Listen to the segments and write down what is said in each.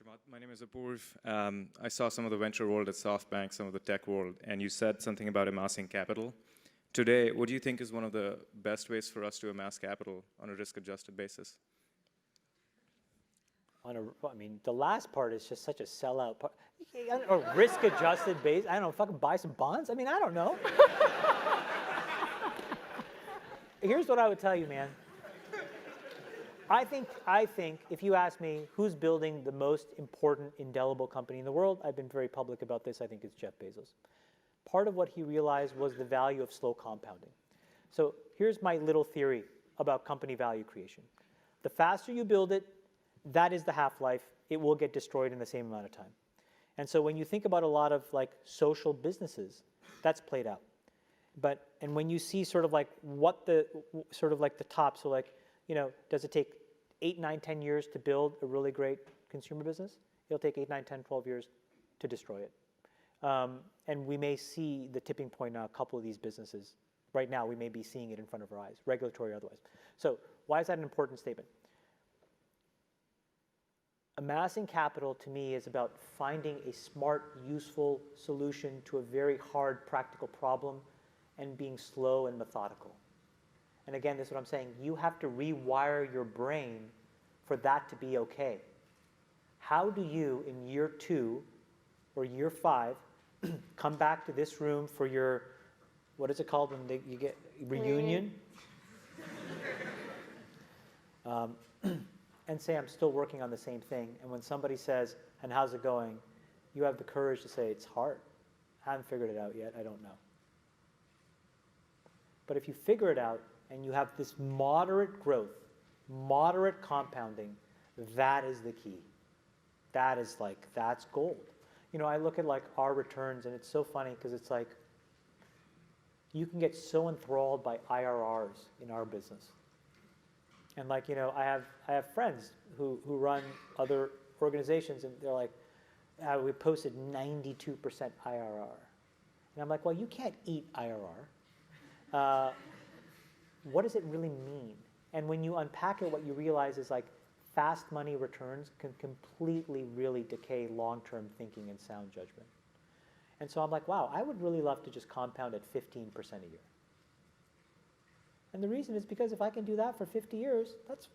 Chamath, my name is Apurv. I saw some of the venture world at SoftBank, some of the tech world, and you said something about amassing capital. Today, what do you think is one of the best ways for us to amass capital on a risk-adjusted basis? I mean, the last part is just such a sellout part. Or risk-adjusted base. I don't know, fucking buy some bonds? I mean, I don't know. Here's what I would tell you, man. I think if you ask me who's building the most important indelible company in the world, I've been very public about this, I think it's Jeff Bezos. Part of what he realized was the value of slow compounding. So here's my little theory about company value creation. The faster you build it, that is the half-life. It will get destroyed in the same amount of time. And so when you think about a lot of like social businesses, that's played out. And when you see sort of like what the, sort of like the top, so like, you know, does it take 8, 9, 10 years to build a really great consumer business? It'll take 8, 9, 10, 12 years to destroy it. And we may see the tipping point on a couple of these businesses. Right now, we may be seeing it in front of our eyes, regulatory or otherwise. So why is that an important statement? Amassing capital, to me, is about finding a smart, useful solution to a very hard, practical problem and being slow and methodical. And again, this is what I'm saying. You have to rewire your brain for that to be okay. How do you, in year 2 or year 5, come back to this room for your, what is it called when you get reunion? And say, I'm still working on the same thing. And when somebody says, and how's it going? You have the courage to say, it's hard. I haven't figured it out yet. I don't know. But if you figure it out, and you have this moderate growth, moderate compounding, that is the key. That is like, that's gold. You know, I look at like our returns, and it's so funny because it's like, you can get so enthralled by IRRs in our business. And like, you know, I have friends who run other organizations, and they're like, we posted 92% IRR. And I'm like, well, you can't eat IRR. What does it really mean? And when you unpack it, what you realize is like fast money returns can completely really decay long-term thinking and sound judgment. And so I'm like, wow, I would really love to just compound at 15% a year. And the reason is because if I can do that for 50 years, that's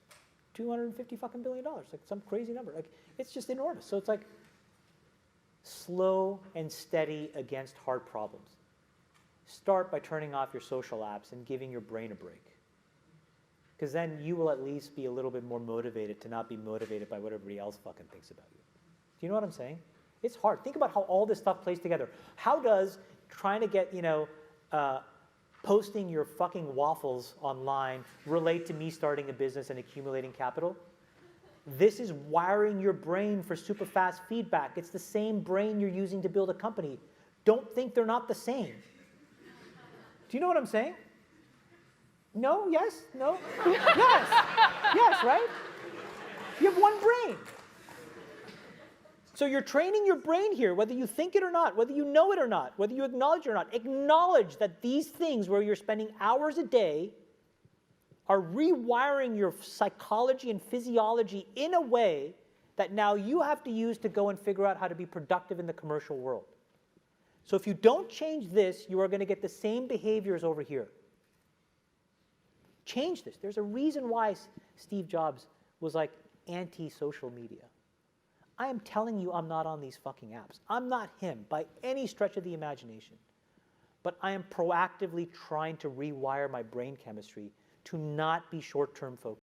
$250 fucking billion, like some crazy number. Like, it's just enormous. So it's like slow and steady against hard problems. Start by turning off your social apps and giving your brain a break. Because then you will at least be a little bit more motivated to not be motivated by what everybody else fucking thinks about you. Do you know what I'm saying? It's hard. Think about how all this stuff plays together. How does trying to get, you know, posting your fucking waffles online relate to me starting a business and accumulating capital? This is wiring your brain for super fast feedback. It's the same brain you're using to build a company. Don't think they're not the same. Do you know what I'm saying? No? Yes? No? Yes! Yes, right? You have one brain. So you're training your brain here, whether you think it or not, whether you know it or not, whether you acknowledge it or not. Acknowledge that these things where you're spending hours a day are rewiring your psychology and physiology in a way that now you have to use to go and figure out how to be productive in the commercial world. So if you don't change this, you are going to get the same behaviors over here. Change this. There's a reason why Steve Jobs was like anti-social media. I am telling you I'm not on these fucking apps. I'm not him by any stretch of the imagination. But I am proactively trying to rewire my brain chemistry to not be short-term focused.